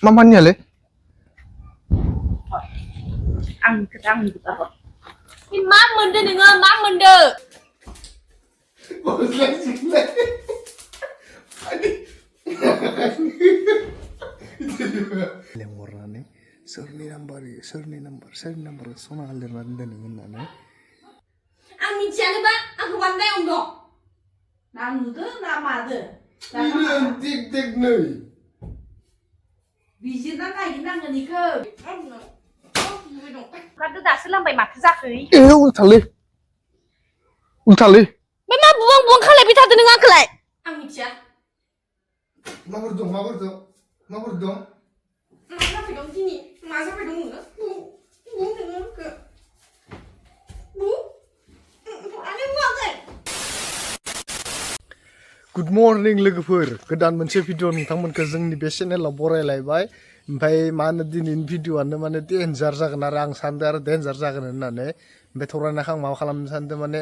मा मानियालै आं खोथा आं बुंगोन र' मा मोनदो नोङो मा मोनदो लेंहरनानै सोरनि नाम्बार सना लिरनानै दोनदों होननानै आं मिथियानोबा आंखौ मानो नायाव दं ना नुदो ना मादो देख नै बिजिरना नायगिरनांगोन इखो ओंखारदो दासो लांबाय माथो जाखो उल्थालै बे मा बुं खालायबाय थादो नों आंखौलाय आं मिथिया माबोरै दं मा जाबाय दं दिनै मा जाबाय दं नोङो बुं नोङो आंखो गुड मर्निं लोगोफोर गोदान मोनसे भिडिअ नोंथांमोनखौ जोंनि बे चेनेलाव बरायलायबाय ओमफ्राय मा होनो दिनैनि भिडिअआनो माने डेन्जार जागोन आरो आं सानदों आरो डेन्जार जागोन होननानै ओमफ्राय थरायनायखौ आं माबा खालामनो सानदों माने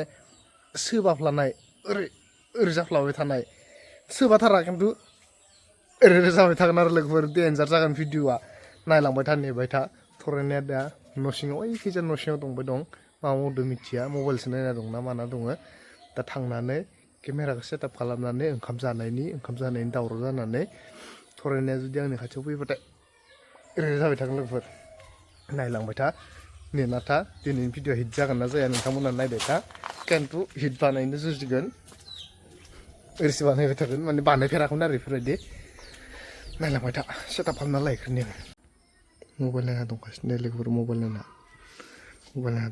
सोबाफ्लानाय ओरै जाफ्लाबाय थानाय सोबाथारा खिन्थु ओरै जाबाय थागोन आरो लोगोफोर डेन्जार जागोन भिडिअआ नायलांबाय था नेबाय था थरायनाया दा न' सिङाव ओइखिजा न' सिङाव दंबाय दं मा मावदों मिथिया मबाइलसो नायना दं ना माना दङ दा थांनानै केमेराखौ सेटआप खालामनानै ओंखाम जानायनि दावराव जानानै थरायनाया जुदि आंनि खाथियाव फैबाथाय ओरैनो जाबाय थागोन लोगोफोर नायलांबाय था नेना था दिनैनि भिडिअ हिट जागोन ना जाया नोंथांमोना नायबाय था खिन्थु हिट बानायनो जुजिगोन ओरैसो बानायबाय थागोन माने बानायफेराखैमोन आरो बेफोरबायदि नायलांबाय था सेटआप खालामना लायग्रोनि आं मबाइल नायना दंगासिनो लोगोफोर मबाइल नायना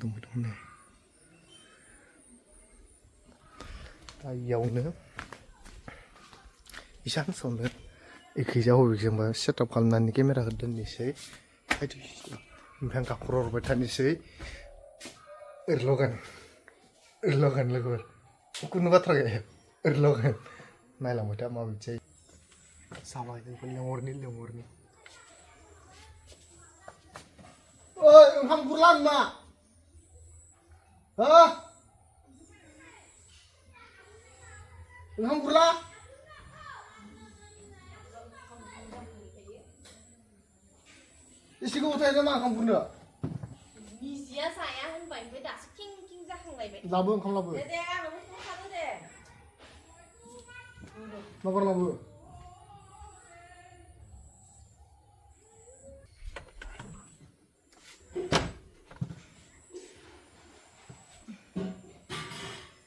दंबाय दं नै दा इयावनो इसानसोनो एखैजा हबेजोंबा सेटआप खालामनानै केमेराखौ दोननोसै ओमफ्राय आं गाखर हरबाय थानोसै ओरैल'गोन लोगोफोर खुनु बाथ्रा गैया ओरैल'गोन नायलांबाय था माबायदि जायो जाबाय जोंखौ लेंहरनि ओइ ओंखाम गुरला आंना हो ओंखाम गुरला एसे गोबाव थायो नामा ओंखाम गुरनो निजिया जाया होनबाय ओमफ्राय दासो किं जाखांलायबाय लाबो ओंखाम लाबो दे आंनोबो संखादो दे माबार लाबो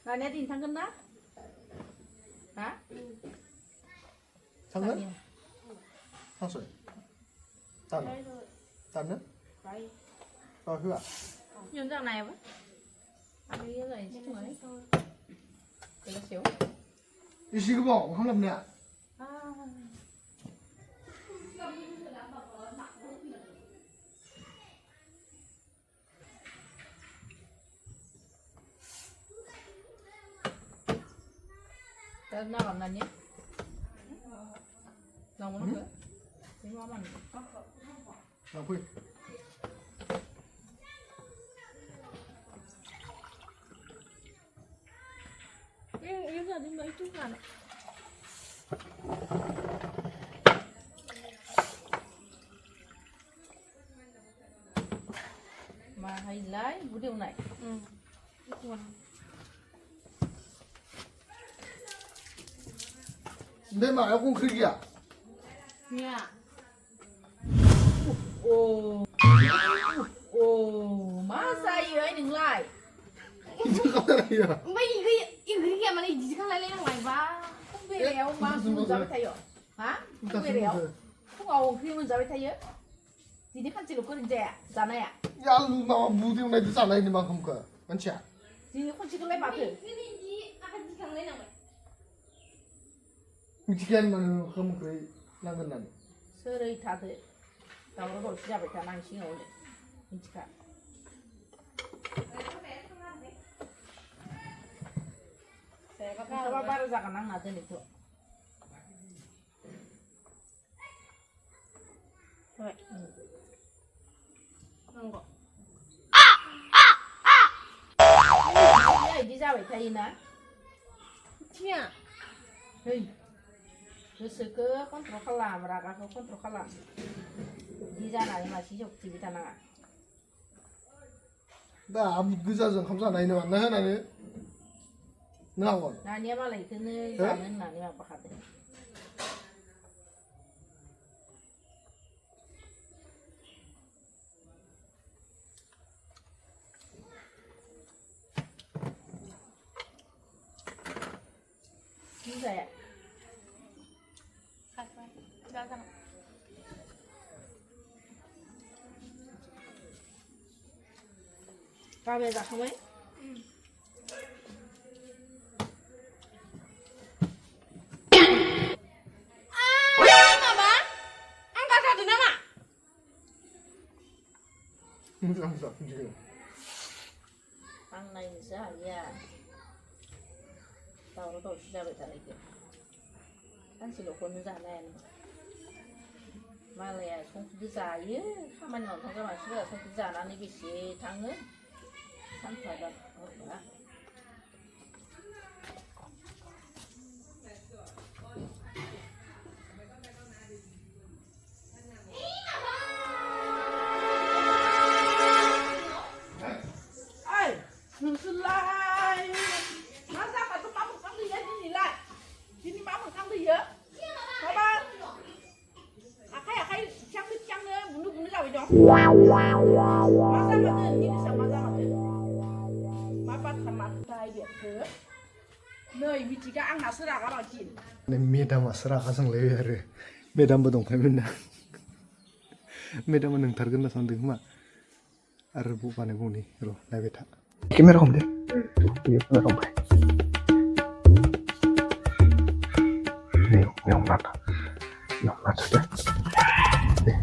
दानिया दिन थांगोन ना हा थांगोन थांसै दानो होआ 연장 나요? 아니 연장 있지 뭐. 그렇죠. 이시 그거 오늘 없냐? 아. 나 만났니? 나 오는 거야? 이거 하면 안 돼. 나 보이. 이거 아닌가 이쪽 안. Mà hay lái bữa điều này. 내 말고 그게야. 야. 오, 마사이 ấy đừng lại. Mấy cái mà đi gì lại lên ngoài ba. Không về đéo mà không giờ mới thấy rồi. Hả? Không về đéo. Không ngầu khi mình giờ mới thấy á. Gì đi khăn chỉ được con trẻ, giờ này à? 야, 너 무대용 내지 않아 있는 만큼 거. 맞지? gì khăn chỉ có lấy bạc thử. 미치겠는 그럼 그래 나는 난. 서로이 다들 나보고 볼 시작 왜 가만 신경 올래. 미치까. 제가 바로 자가 난 나더니 또. 왜? 그런 거. đi ra phải thầy nè. Chia. Hey. गोसोखौ control खालाम रागाखौ control खालाम बिदि जानानै मानसि जौखिबाय थानाङा दा आमुद गोजाजों ओंखाम जानाय नङा ना होनानै नों हागोन दानिया मालाय बेखौनो जानो होननानै माबाखादों जाया बाबाया जाखांबाय माबा आं गाजादों नामा मोजां जाफिनदों आं नायनोसो हालिया दावराव दावसि जाबाय थानायखौ सानसेल'खौनो जानो हाया नों मालाया संख्रि जायो खामानि मावनो थांग्रा मानसिफोरा संख्रि जानानै बेसे थाङो सानफा गारफा nonsulai masa apa tuh kamu kan dia dinilai sini kamu kan dia apa akai cang bunuh gawe dong masa mata ini sama mapat sama tai dia ke नै मिथिगा आंना सोरागा बांसिन मेदामा सोरागा जोंलाय आरो मेदामबो दंखायोमोन ना मेदामा नोंथारगोन होनना सानदों खोमा आरो बानायबावनि र' नायबाय था केमेरा हमदे बेयो केमेरा हमबाय नै हमना था दे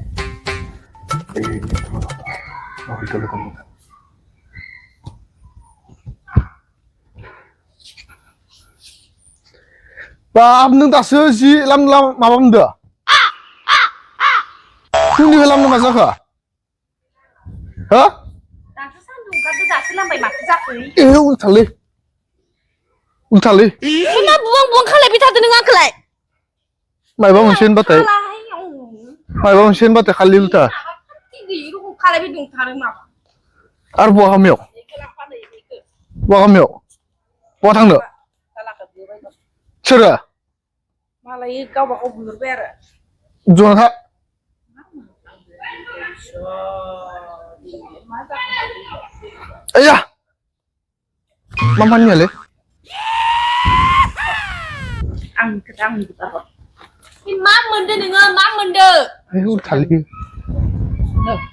itu kamu Bab nung daso si lam माबा मोनदो कुनि खालामनो मा जाखो हो दासो सान्दुं ओंखारदो दासो लामबाय माथो जाखो उल्थालै मा बुं खालायबाय थादो नों आंखौलाय मायबा मोनसे होनबाथाय खालि उल्था खालायबाय दंथारो माबा आरो बहा गामियाव बहा थांनो सोरो मालाय गावबा गाव बुहरबाय आरो ज'हा आया मा मानियालै आंनि खोथा मा मोनदो नोङो मा मोनदो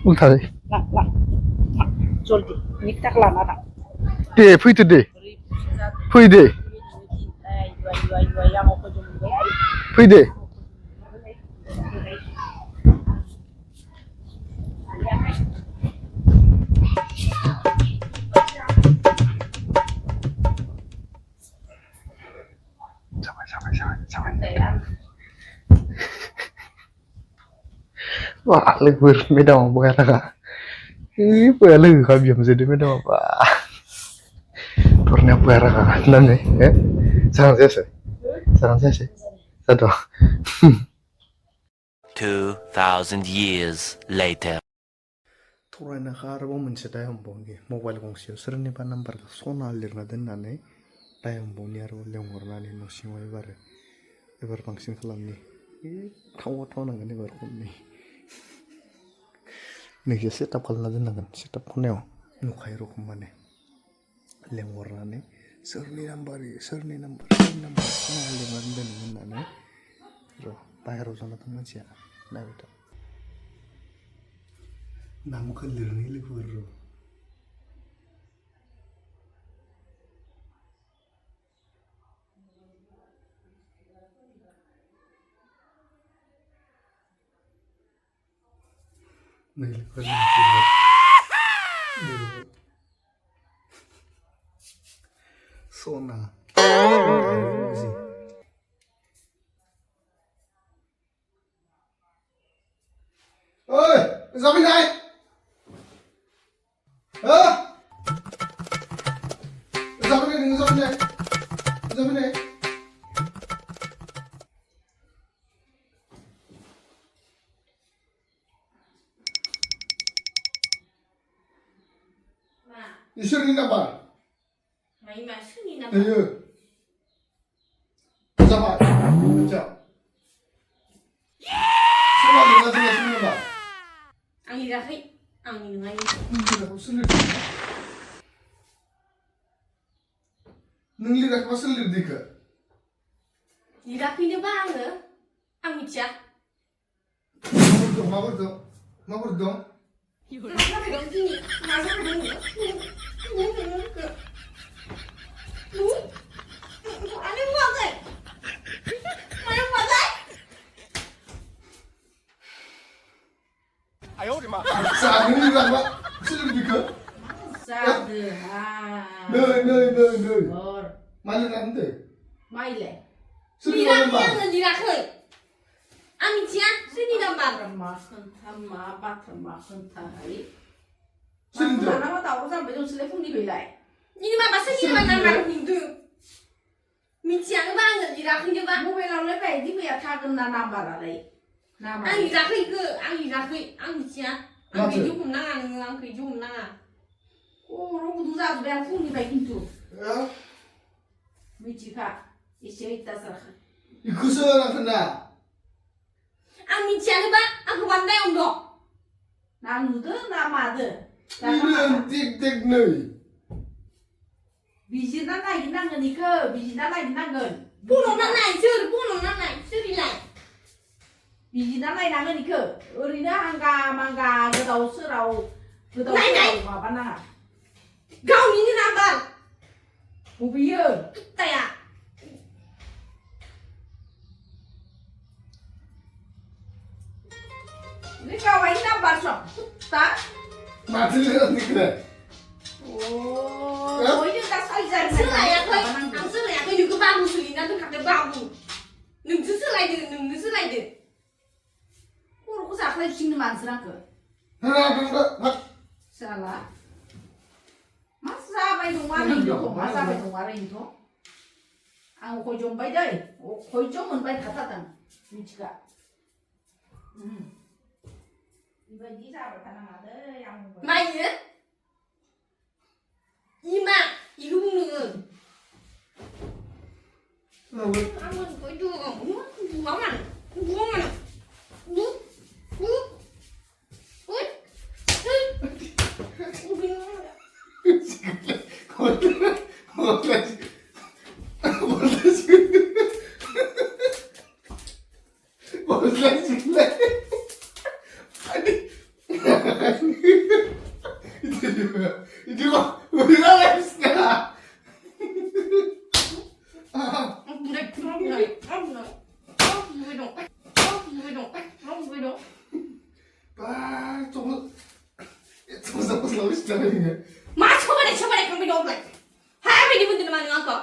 उल्थालै ला जल्दि नि खोथाखौ लाना थां दे फैदो दे फैदो फैदो Wah, lebur medang bukan raga. Ini bukan lagi kami yang jadi medang apa? Pernah bukan raga, nanti, sarang saya, satu. 2,000 years later. Turai nak arbo mencedai hambongi, mobile gongsi, serni pa number sona lirna den nane, dai hambongi arbo lengor nane nosimai bare, ebar bangsin kalam ni, tahu nangan ebar kuni. Nih setup kalau nanti nangan setup kuneo nukai rokum mana lengor nane serni number sona lirna den nane, ro bayar uzana teman siapa, nah itu. Namu kelirni lebur. Nih lebur. Sona. Oi, sampai naik. Hah? Sampai nih. Isori nama. Mai masuk ni nak. Ayo. Siapa? Siapa? Siapa yang ngasih ngasih nama? Ang irahi, ang inungai. Tidak sulit. Nungli rak masuk sulit dika. Irahi ni bang, ang micia. Mabur dong. Masa pegang gini, masa pegang gini. Aneh banget. Mana banget? Saat nungli rak sulit dika. Sabe, Nơi. Bor, Mana nanti? mai le. Sulit Irahi nama. yang irahi. Ang micia, sini nampak. Makan Sulit dong. nama tahu sampai jam 11 di belai. Ini mah bahasa ni mana nak hindu. Micia ke bang, irahi ke bang. Mau belau le baik di biar tahu namaอะไร. Nama. Ang irahi ke, ang micia. Ang kerja nang, ang kerja nang. Oh, orang butuh zat bayar pun di baik itu. Ya. Micia, istri kita sarah. Ikut seorang kena. Ang micia ke bang, aku pandai untuk. Nama tu, nama tu. Ini tik nơi. Biji nang nai nang ni ke, biji nang nai nang gen. Puno nang nai, sur di lai. Biji nang nai ni ke. Orina mangga gedau serau. Nai. Apa nang? Kau ni nampak. Mobil. Taya. Ini kau ini nampak sok. Tak? Mati nanti kena. Oh, ini tak saja. Selai aku juga bagus ni, nanti kata bagus. Nung selai dia. Aku sakit sini mansra ke. Hah? Salah. Masa apa itu warna itu? Masa apa itu warna itu? Aku kau jombai deh. Kau jom menbai kata tan. Ini juga. Ibaji siapa tanah ada yang. Mai ya? Ima, ibu bunga. Amun kau itu, buang mana? Itu kok udah lesnya. Coba selalu sejarahnya. Mas, coba deh kami doblek. Hai, ini pun tidak mana ngakak.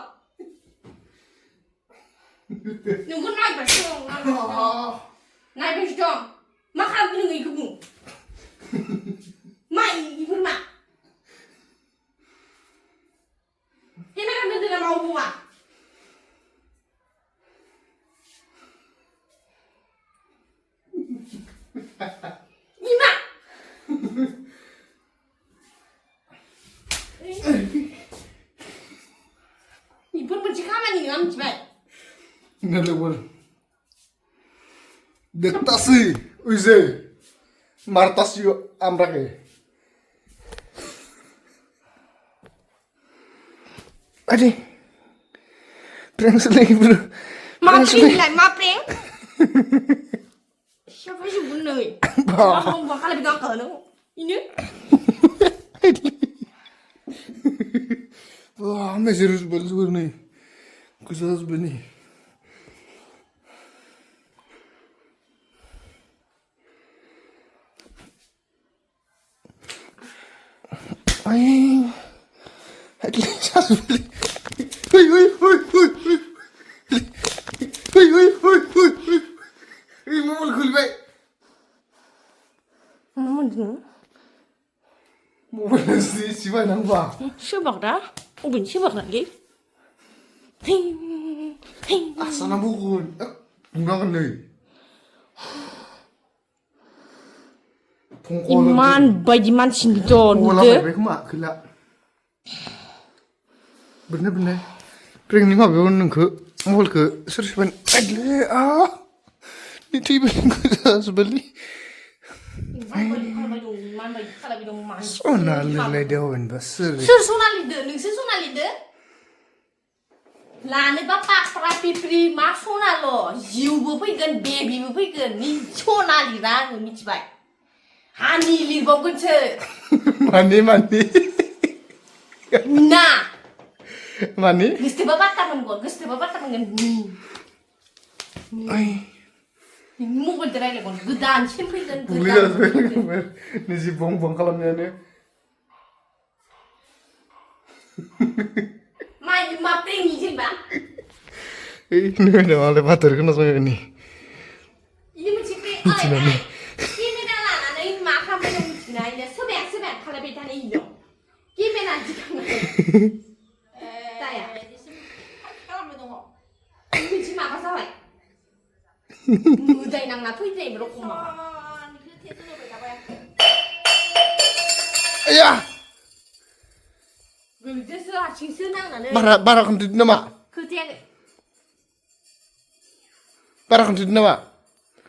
Nunggu naik bersong, naik bersong. Makan nunggu ibu. Mai ibu mak. Ini kan tidak mau buat. Ima. Ibu bercakap ni am cepat. Ngelewar. Dektasi, uize. Martas yo amrake. Adi. Prank lagi bro. Mapring lah, mapring. Siapa sih bener? Kamu bakal lebih gak kena. Ini. Wah, masih harus balik nih. Kusas beni. Ay. At least harus balik. Uy. Mau kulbay. Mau si ba nang ba? Siapa dah? Ubin siapa lagi? Asa na bukun. Bunga nih. Iman bajiman sindon Wala de. ba kuma kila. Bener-bener. Prank ni mabayaw nungko. Mobile ko. Serius ban. Agle. Ni tiba nungko sebeli. Sona lelai dewan basir. Sur sona lide, nungsi sona lide. Lani bapak perapi ma sona lo. Jiu berpikir, baby berpikir. Ni sona lida, nungsi baik. Hani lirbau kunce. Mani. Nah. Mani? Gusti bapak taman ni. Ay. Mau berderai lagi, gedan, simple dan Bulia sebenarnya. Ni si bong kalamnya ni. Ma pring ni je bang. Ini ada malah patur kena saya ni. Ini macam pring. Cina ni. Ini dah lah, ini makan belum cina ini. Sebab kalau beta ni ini. Ini nanti kan. Saya. Kalau betul. Ini cuma apa sahaja. Mudah nang nak punya berok kumah. Ayah. Gede sah, cincin nang nane. Bara kentut nama. Kerja. Bara kentut nama.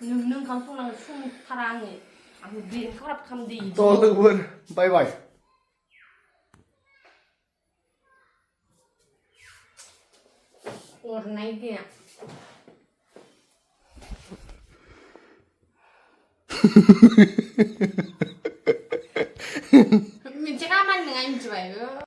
Nung kampung nang sum karang ni. Aku bin kerap kam di. Tolong ber. Bye. Warna ini.